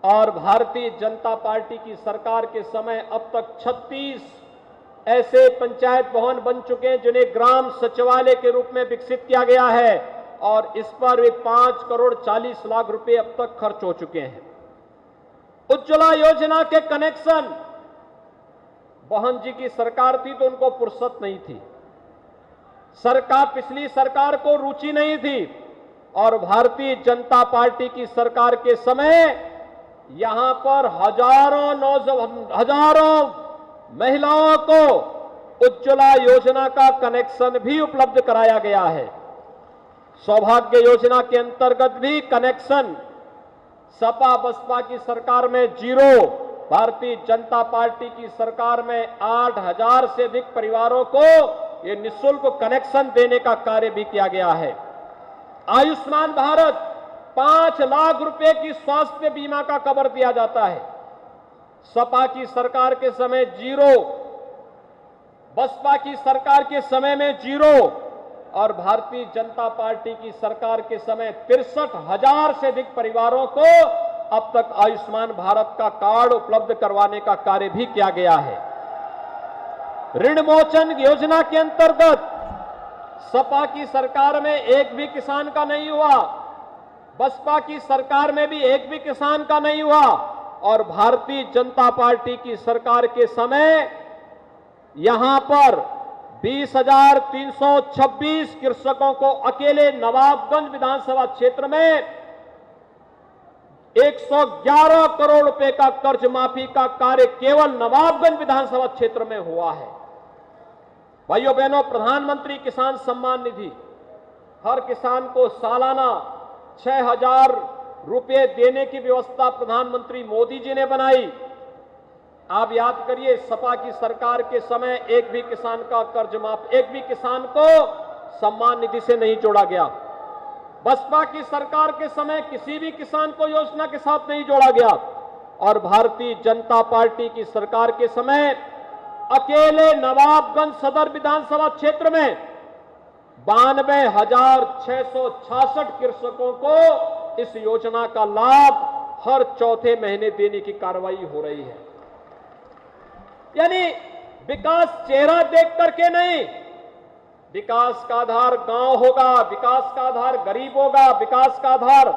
G: और भारतीय जनता पार्टी की सरकार के समय अब तक 36 ऐसे पंचायत भवन बन चुके हैं जिन्हें ग्राम सचिवालय के रूप में विकसित किया गया है, और इस पर वे 5 करोड़ 40 लाख रुपए अब तक खर्च हो चुके हैं। उज्ज्वला योजना के कनेक्शन, बहन जी की सरकार थी तो उनको फुर्सत नहीं थी, पिछली सरकार को रुचि नहीं थी, और भारतीय जनता पार्टी की सरकार के समय यहां पर हजारों महिलाओं को उज्ज्वला योजना का कनेक्शन भी उपलब्ध कराया गया है। सौभाग्य योजना के अंतर्गत भी कनेक्शन सपा बसपा की सरकार में 0, भारतीय जनता पार्टी की सरकार में 8,000 से अधिक परिवारों को ये निःशुल्क कनेक्शन देने का कार्य भी किया गया है। आयुष्मान भारत 5 लाख रुपए की स्वास्थ्य बीमा का कवर दिया जाता है। सपा की सरकार के समय 0, बसपा की सरकार के समय में 0, और भारतीय जनता पार्टी की सरकार के समय 63,000 से अधिक परिवारों को अब तक आयुष्मान भारत का कार्ड उपलब्ध करवाने का कार्य भी किया गया है। ऋण मोचन योजना के अंतर्गत सपा की सरकार में एक भी किसान का नहीं हुआ, बसपा की सरकार में भी एक भी किसान का नहीं हुआ, और भारतीय जनता पार्टी की सरकार के समय यहां पर 20,326 कृषकों को अकेले नवाबगंज विधानसभा क्षेत्र में 111 करोड़ रुपए का कर्ज माफी का कार्य केवल नवाबगंज विधानसभा क्षेत्र में हुआ है। भाइयों बहनों, प्रधानमंत्री किसान सम्मान निधि, हर किसान को सालाना 6,000 रुपए देने की व्यवस्था प्रधानमंत्री मोदी जी ने बनाई। आप याद करिए, सपा की सरकार के समय एक भी किसान का कर्ज माफ, एक भी किसान को सम्मान निधि से नहीं जोड़ा गया। बसपा की सरकार के समय किसी भी किसान को योजना के साथ नहीं जोड़ा गया, और भारतीय जनता पार्टी की सरकार के समय अकेले नवाबगंज सदर विधानसभा क्षेत्र में 92,666 कृषकों को इस योजना का लाभ हर चौथे महीने देने की कार्रवाई हो रही है। यानी विकास चेहरा देख करके नहीं, विकास का आधार गांव होगा, विकास का आधार गरीब होगा, विकास का आधार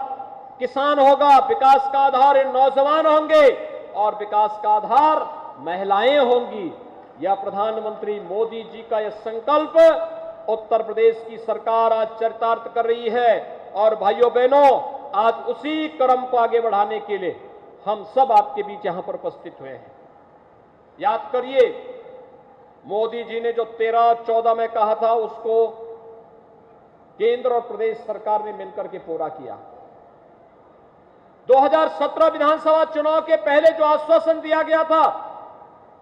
G: किसान होगा, विकास का आधार नौजवान होंगे, और विकास का आधार महिलाएं होंगी। यह प्रधानमंत्री मोदी जी का यह संकल्प उत्तर प्रदेश की सरकार आज चरितार्थ कर रही है। और भाइयों बहनों, आज उसी क्रम को आगे बढ़ाने के लिए हम सब आपके बीच यहां पर उपस्थित हुए हैं। याद करिए, मोदी जी ने जो 13-14 में कहा था उसको केंद्र और प्रदेश सरकार ने मिलकर के पूरा किया। 2017 विधानसभा चुनाव के पहले जो आश्वासन दिया गया था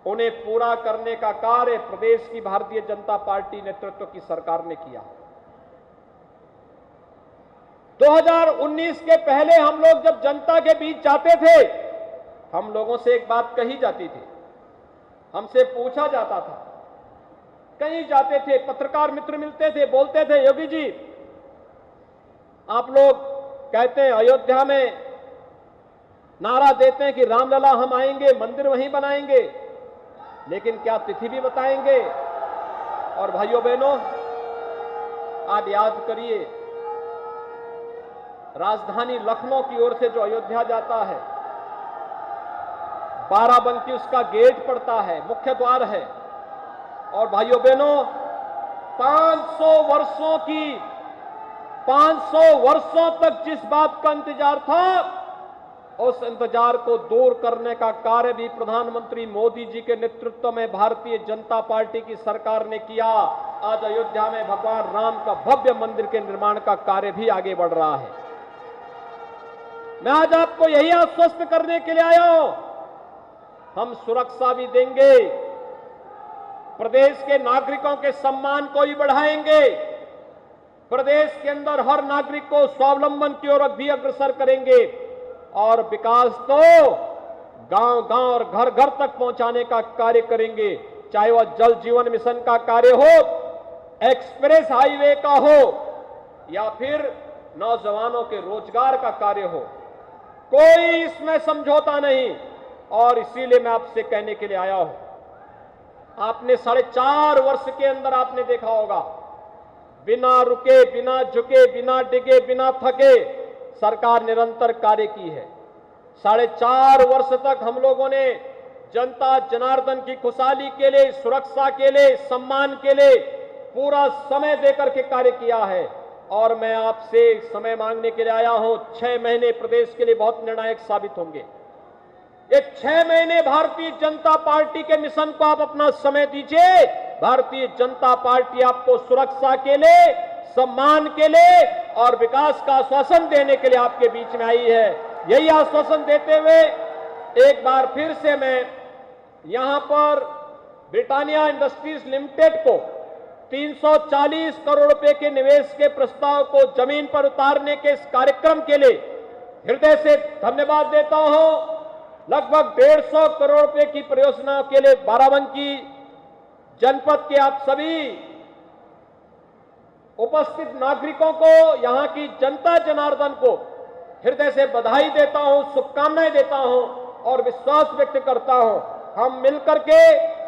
G: उन्हें पूरा करने का कार्य प्रदेश की भारतीय जनता पार्टी नेतृत्व की सरकार ने किया। 2019 के पहले हम लोग जब जनता के बीच जाते थे, हम लोगों से एक बात कही जाती थी, हमसे पूछा जाता था, कहीं जाते थे, पत्रकार मित्र मिलते थे, बोलते थे, योगी जी आप लोग कहते हैं अयोध्या में नारा देते हैं कि रामलला हम आएंगे, मंदिर वहीं बनाएंगे, लेकिन क्या तिथि भी बताएंगे? और भाइयों बहनों, आज याद करिए, राजधानी लखनऊ की ओर से जो अयोध्या जाता है, बाराबंकी उसका गेट पड़ता है, मुख्य द्वार है। और भाइयों बहनों, 500 वर्षों तक जिस बात का इंतजार था, उस इंतजार को दूर करने का कार्य भी प्रधानमंत्री मोदी जी के नेतृत्व में भारतीय जनता पार्टी की सरकार ने किया। आज अयोध्या में भगवान राम का भव्य मंदिर के निर्माण का कार्य भी आगे बढ़ रहा है। मैं आज आपको यही आश्वस्त करने के लिए आया हूं, हम सुरक्षा भी देंगे, प्रदेश के नागरिकों के सम्मान को भी बढ़ाएंगे, प्रदेश के अंदर हर नागरिक को स्वावलंबन की ओर भी अग्रसर करेंगे और विकास को गांव-गांव और घर-घर तक पहुंचाने का कार्य करेंगे, चाहे वह जल जीवन मिशन का कार्य हो, एक्सप्रेस हाईवे का हो या फिर नौजवानों के रोजगार का कार्य हो। कोई इसमें समझौता नहीं और इसीलिए मैं आपसे कहने के लिए आया हूं। आपने 4.5 वर्ष के अंदर आपने देखा होगा, बिना रुके, बिना झुके, बिना डिगे, बिना थके सरकार निरंतर कार्य की है। 4.5 वर्ष तक हम लोगों ने जनता जनार्दन की खुशहाली के लिए, सुरक्षा के लिए, सम्मान के लिए पूरा समय देकर के कार्य किया है और मैं आपसे समय मांगने के लिए आया हूं। 6 महीने प्रदेश के लिए बहुत निर्णायक साबित होंगे। ये 6 महीने भारतीय जनता पार्टी के मिशन को आप अपना समय दीजिए। भारतीय जनता पार्टी आपको सुरक्षा के लिए, सम्मान के लिए और विकास का आश्वासन देने के लिए आपके बीच में आई है। यही आश्वासन देते हुए एक बार फिर से मैं यहां पर ब्रिटानिया इंडस्ट्रीज लिमिटेड को 340 करोड़ रुपए के निवेश के प्रस्ताव को जमीन पर उतारने के इस कार्यक्रम के लिए हृदय से धन्यवाद देता हूं। लगभग 150 करोड़ रुपए की परियोजना के लिए बाराबंकी जनपद के आप सभी उपस्थित नागरिकों को, यहां की जनता जनार्दन को हृदय से बधाई देता हूं, शुभकामनाएं देता हूं और विश्वास व्यक्त करता हूं हम मिलकर के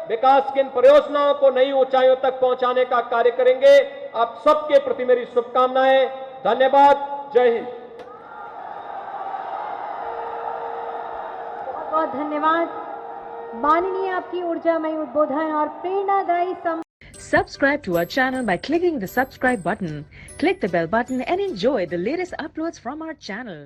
G: विकास की इन परियोजनाओं को नई ऊंचाइयों तक पहुंचाने का कार्य करेंगे। आप सबके प्रति मेरी शुभकामनाएं। धन्यवाद। जय हिंद।
D: बहुत धन्यवाद माननीय, आपकी ऊर्जामय उद्बोधन और प्रेरणादायी
H: Subscribe to our channel by clicking the subscribe button. Click the bell button and enjoy the latest uploads from our channel.